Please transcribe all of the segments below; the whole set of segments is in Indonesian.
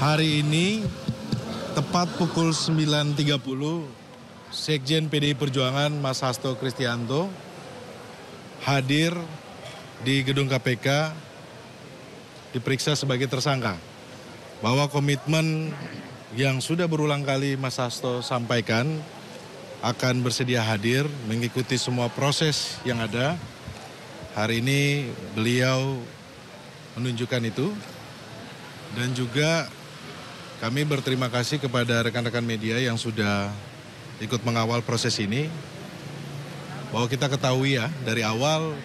Hari ini tepat pukul 9.30 Sekjen PDI Perjuangan Mas Hasto Kristianto hadir di gedung KPK diperiksa sebagai tersangka. Bahwa komitmen yang sudah berulang kali Mas Hasto sampaikan akan bersedia hadir mengikuti semua proses yang ada. Hari ini beliau menunjukkan itu dan juga kami berterima kasih kepada rekan-rekan media yang sudah ikut mengawal proses ini. Bahwa kita ketahui ya, dari awal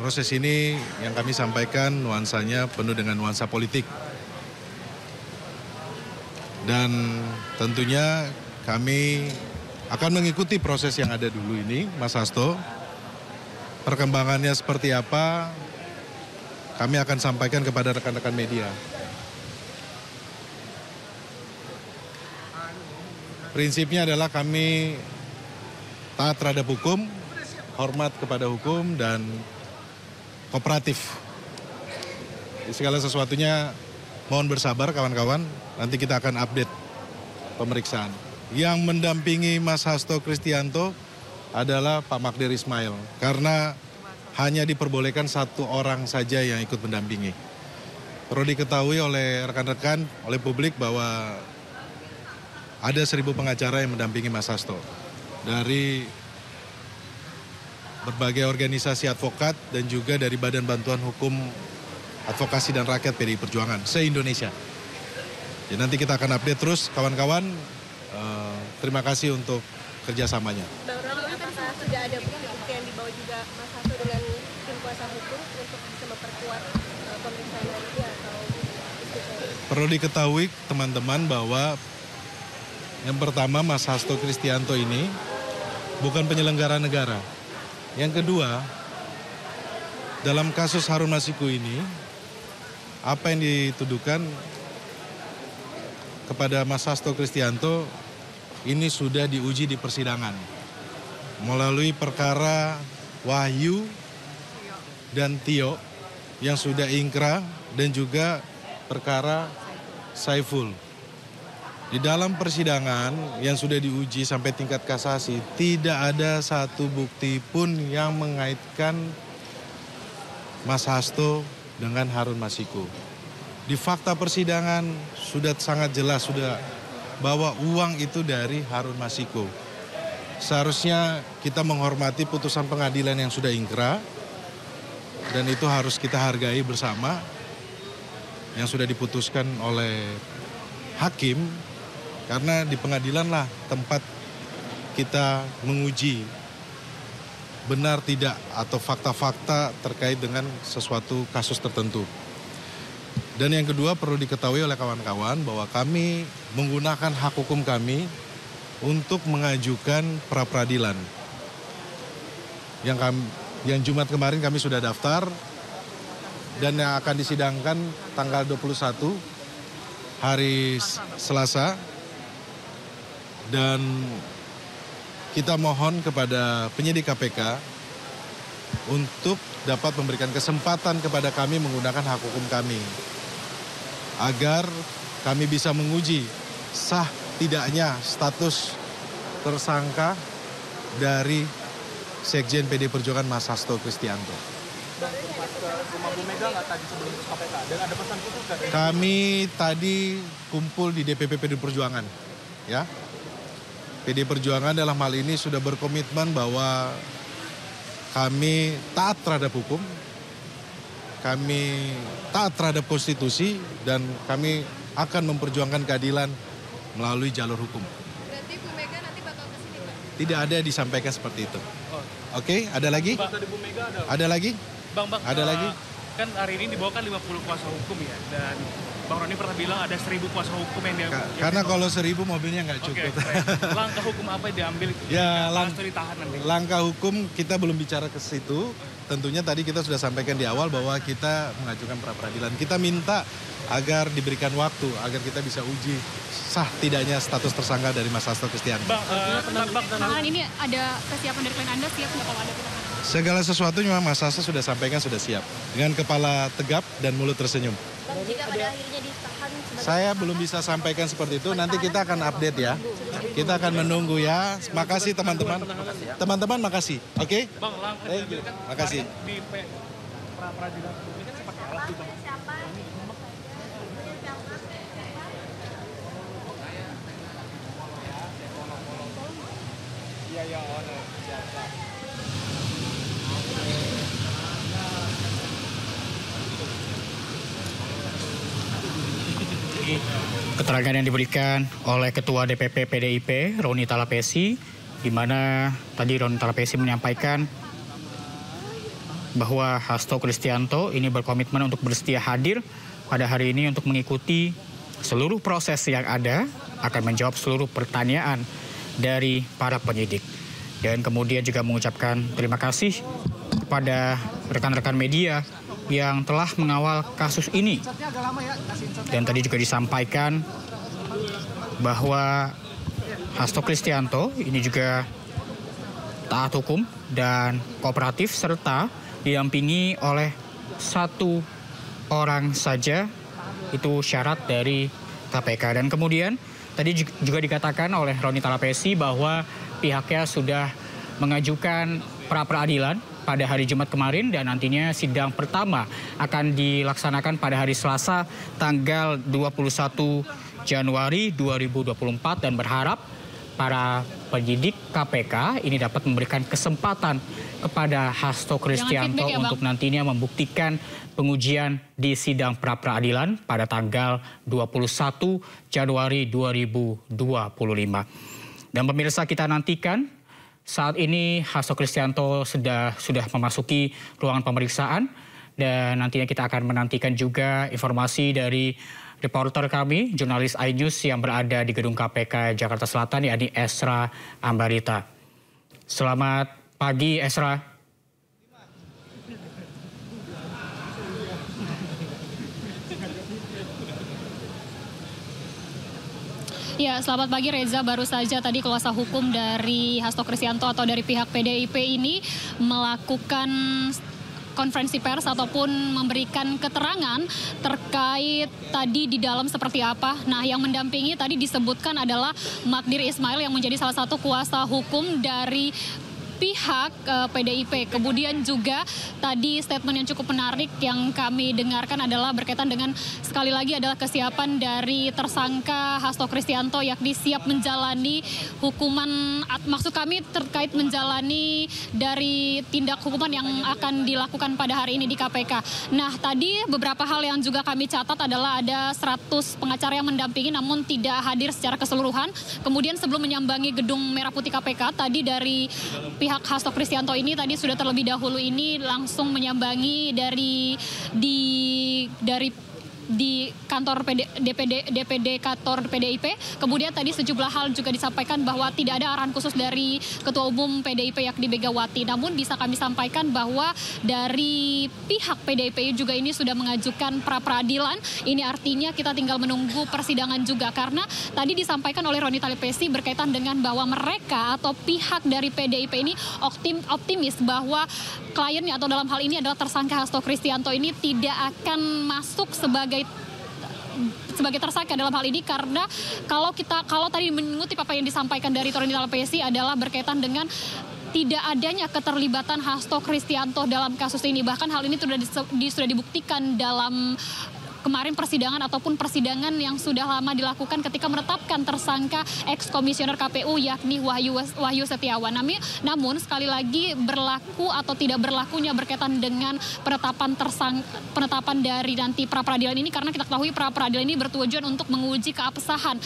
proses ini yang kami sampaikan nuansanya penuh dengan nuansa politik. Dan tentunya kami akan mengikuti proses yang ada dulu ini, Mas Hasto. Perkembangannya seperti apa, kami akan sampaikan kepada rekan-rekan media. Prinsipnya adalah kami taat terhadap hukum, hormat kepada hukum, dan kooperatif. Di segala sesuatunya mohon bersabar kawan-kawan, nanti kita akan update pemeriksaan. Yang mendampingi Mas Hasto Kristianto adalah Pak Magdir Ismail, karena hanya diperbolehkan satu orang saja yang ikut mendampingi. Perlu diketahui oleh rekan-rekan, oleh publik bahwa ada 1.000 pengacara yang mendampingi Mas Hasto dari berbagai organisasi advokat dan juga dari Badan Bantuan Hukum Advokasi dan Rakyat PDI Perjuangan se-Indonesia. Jadi nanti kita akan update terus kawan-kawan. Terima kasih untuk kerjasamanya. Bang Roni, apakah sudah ada bukti yang dibawa juga Mas Hasto dengan tim kuasa hukum untuk bisa memperkuat pemeriksaan nanti atau Perlu diketahui teman-teman bahwa yang pertama, Mas Hasto Kristianto ini bukan penyelenggara negara. Yang kedua, dalam kasus Harun Masiku ini, apa yang dituduhkan kepada Mas Hasto Kristianto ini sudah diuji di persidangan melalui perkara Wahyu dan Tio yang sudah ingkrah dan juga perkara Saiful. Di dalam persidangan yang sudah diuji sampai tingkat kasasi, tidak ada satu bukti pun yang mengaitkan Mas Hasto dengan Harun Masiku. Di fakta persidangan sudah sangat jelas sudah bahwa uang itu dari Harun Masiku. Seharusnya kita menghormati putusan pengadilan yang sudah ingkrah dan itu harus kita hargai bersama yang sudah diputuskan oleh hakim. Karena di pengadilan lah tempat kita menguji benar tidak atau fakta-fakta terkait dengan sesuatu kasus tertentu. Dan yang kedua perlu diketahui oleh kawan-kawan bahwa kami menggunakan hak hukum kami untuk mengajukan pra-peradilan. Yang Jumat kemarin kami sudah daftar dan yang akan disidangkan tanggal 21 hari Selasa. Dan kita mohon kepada penyidik KPK untuk dapat memberikan kesempatan kepada kami menggunakan hak hukum kami. Agar kami bisa menguji sah tidaknya status tersangka dari Sekjen PDI Perjuangan Mas Hasto Kristianto. Kami tadi kumpul di DPP PDI Perjuangan, ya. PDI Perjuangan dalam hal ini sudah berkomitmen bahwa kami taat terhadap hukum, kami taat terhadap konstitusi, dan kami akan memperjuangkan keadilan melalui jalur hukum. Berarti Bu Mega nanti bakal ke sini, Pak? Tidak ada disampaikan seperti itu. Oke, ada lagi? Ada lagi? Bang, ada lagi? Kan hari ini dibawakan 50 kuasa hukum ya, dan Bang Roni pernah bilang ada 1.000 kuasa hukum yang diambil. Karena kalau 1.000 mobilnya nggak cukup. Langkah hukum apa yang diambil? Ya, ditahan nanti. Langkah hukum kita belum bicara ke situ. Tentunya tadi kita sudah sampaikan di awal bahwa kita mengajukan pra-peradilan. Kita minta agar diberikan waktu, agar kita bisa uji sah tidaknya status tersangka dari Mas Hasto Kristianto. Bang, Bang, ini ada kesiapan dari klien Anda siap nggak kalau ada penanganan? Segala sesuatu memang Mas Hasto sudah sampaikan sudah siap. Dengan kepala tegap dan mulut tersenyum. Bang, jika pada akhirnya ditahan sebagai Saya belum bisa sampaikan seperti itu, nanti kita akan update ya. Kita akan menunggu ya. Makasih teman-teman. Teman-teman makasih, oke? Bang, langkah Thank you. Makasih. di pra-peradilan ini kan sempat kalah tuh, Bang. Keterangan yang diberikan oleh Ketua DPP PDIP, Roni Talapesi, di mana tadi Roni Talapesi menyampaikan bahwa Hasto Kristianto ini berkomitmen untuk bersedia hadir pada hari ini untuk mengikuti seluruh proses yang ada, akan menjawab seluruh pertanyaan dari para penyidik. Dan kemudian juga mengucapkan terima kasih kepada rekan-rekan media yang telah mengawal kasus ini. Dan tadi juga disampaikan bahwa Hasto Kristianto ini juga taat hukum dan kooperatif serta didampingi oleh satu orang saja, itu syarat dari KPK. Dan kemudian tadi juga dikatakan oleh Roni Talapesi bahwa pihaknya sudah mengajukan pra-peradilan pada hari Jumat kemarin dan nantinya sidang pertama akan dilaksanakan pada hari Selasa tanggal 21 Januari 2024 dan berharap para penyidik KPK ini dapat memberikan kesempatan kepada Hasto Kristianto untuk nantinya membuktikan pengujian di sidang pra-peradilan pada tanggal 21 Januari 2025. Dan pemirsa, kita nantikan saat ini Hasto Kristianto sudah memasuki ruangan pemeriksaan dan nantinya kita akan menantikan juga informasi dari reporter kami, jurnalis iNews yang berada di gedung KPK Jakarta Selatan, yakni Esra Ambarita. Selamat pagi, Esra. Ya, selamat pagi Reza. Baru saja tadi kuasa hukum dari Hasto Kristianto atau dari pihak PDIP ini melakukan konferensi pers ataupun memberikan keterangan terkait tadi di dalam seperti apa. Nah, yang mendampingi tadi disebutkan adalah Magdir Ismail yang menjadi salah satu kuasa hukum dari pihak PDIP. Kemudian juga tadi statement yang cukup menarik yang kami dengarkan adalah berkaitan dengan sekali lagi adalah kesiapan dari tersangka Hasto Kristianto, yakni siap menjalani hukuman, maksud kami terkait menjalani dari tindak hukuman yang akan dilakukan pada hari ini di KPK. Nah, tadi beberapa hal yang juga kami catat adalah ada 100 pengacara yang mendampingi namun tidak hadir secara keseluruhan. Kemudian sebelum menyambangi gedung Merah Putih KPK, tadi dari pihak Hasto Kristianto ini tadi sudah terlebih dahulu ini langsung menyambangi di kantor DPD kantor PDIP. Kemudian tadi sejumlah hal juga disampaikan bahwa tidak ada arahan khusus dari Ketua Umum PDIP yakni Megawati. Namun bisa kami sampaikan bahwa dari pihak PDIP juga ini sudah mengajukan pra-peradilan. Ini artinya kita tinggal menunggu persidangan juga, karena tadi disampaikan oleh Roni Talapesi berkaitan dengan bahwa mereka atau pihak dari PDIP ini optimis bahwa kliennya atau dalam hal ini adalah tersangka Hasto Kristianto ini tidak akan masuk sebagai tersangka dalam hal ini, karena kalau tadi mengutip apa yang disampaikan dari Roni Talapesi adalah berkaitan dengan tidak adanya keterlibatan Hasto Kristianto dalam kasus ini. Bahkan hal ini sudah dibuktikan dalam kemarin persidangan ataupun persidangan yang sudah lama dilakukan ketika menetapkan tersangka ex-komisioner KPU yakni Wahyu Setiawan. Namun sekali lagi berlaku atau tidak berlakunya berkaitan dengan penetapan dari nanti pra-peradilan ini, karena kita ketahui pra-peradilan ini bertujuan untuk menguji keabsahan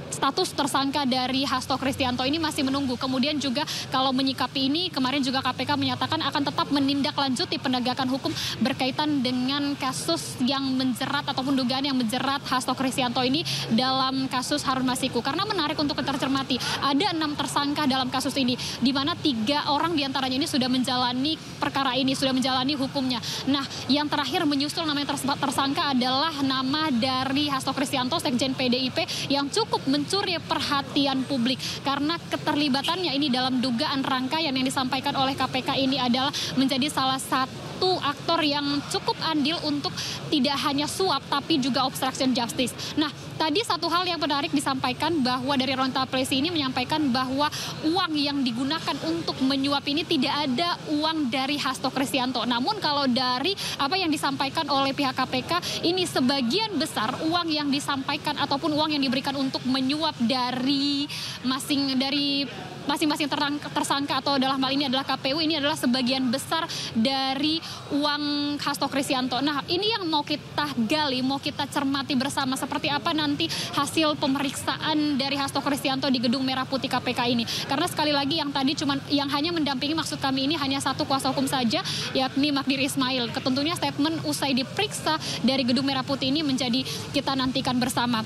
status tersangka dari Hasto Kristianto ini masih menunggu. Kemudian juga kalau menyikapi ini, kemarin juga KPK menyatakan akan tetap menindaklanjuti penegakan hukum berkaitan dengan kasus yang menjerat ataupun dugaan yang menjerat Hasto Kristianto ini dalam kasus Harun Masiku. Karena menarik untuk tercermati, ada 6 tersangka dalam kasus ini, di mana 3 orang diantaranya ini sudah menjalani perkara ini, sudah menjalani hukumnya. Nah, yang terakhir menyusul namanya tersangka adalah nama dari Hasto Kristianto, Sekjen PDIP, yang cukup mencuri perhatian publik karena keterlibatannya ini dalam dugaan rangkaian yang disampaikan oleh KPK ini adalah menjadi salah satu aktor yang cukup andil untuk tidak hanya suap tapi juga obstruction justice. Nah, tadi satu hal yang menarik disampaikan bahwa dari Ronta Plesi ini menyampaikan bahwa uang yang digunakan untuk menyuap ini tidak ada uang dari Hasto Kristianto. Namun kalau dari apa yang disampaikan oleh pihak KPK, ini sebagian besar uang yang disampaikan ataupun uang yang diberikan untuk menyuap dari masing-masing tersangka atau dalam hal ini adalah KPU, ini adalah sebagian besar dari uang Hasto Kristianto. Nah, ini yang mau kita gali, mau kita cermati bersama seperti apa nanti hasil pemeriksaan dari Hasto Kristianto di Gedung Merah Putih KPK ini. Karena sekali lagi yang hanya mendampingi maksud kami ini hanya satu kuasa hukum saja, yakni Magdir Ismail. Tentunya statement usai diperiksa dari Gedung Merah Putih ini menjadi kita nantikan bersama.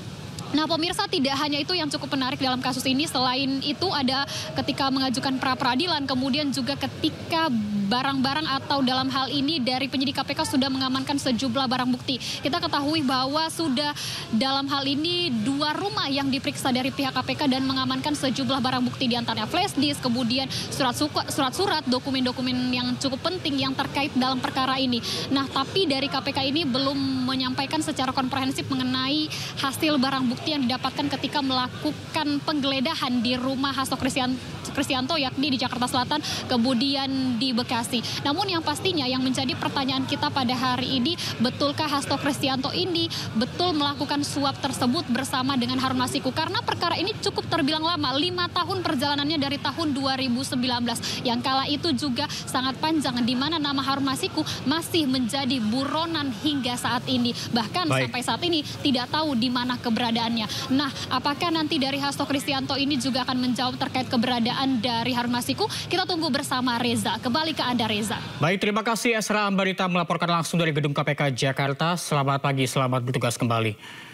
Nah, pemirsa, tidak hanya itu yang cukup menarik dalam kasus ini. Selain itu ada ketika mengajukan pra-peradilan, kemudian juga ketika barang-barang atau dalam hal ini dari penyidik KPK sudah mengamankan sejumlah barang bukti. Kita ketahui bahwa sudah dalam hal ini 2 rumah yang diperiksa dari pihak KPK dan mengamankan sejumlah barang bukti, di antaranya flash disk, kemudian surat-surat, dokumen-dokumen yang cukup penting yang terkait dalam perkara ini. Nah, tapi dari KPK ini belum menyampaikan secara komprehensif mengenai hasil barang bukti yang didapatkan ketika melakukan penggeledahan di rumah Hasto Kristianto, yakni di Jakarta Selatan, kemudian di Bekasi. Namun yang pastinya yang menjadi pertanyaan kita pada hari ini, betulkah Hasto Kristianto ini betul melakukan suap tersebut bersama dengan Harun Masiku? Karena perkara ini cukup terbilang lama, 5 tahun perjalanannya dari tahun 2019. Yang kala itu juga sangat panjang, di mana nama Harun Masiku masih menjadi buronan hingga saat ini. Bahkan sampai saat ini tidak tahu di mana keberadaannya. Nah, apakah nanti dari Hasto Kristianto ini juga akan menjawab terkait keberadaan dari Harun Masiku? Kita tunggu bersama Reza. Kembali ke Anda, Reza. Baik, terima kasih Esra Ambarita melaporkan langsung dari Gedung KPK Jakarta. Selamat pagi, selamat bertugas kembali.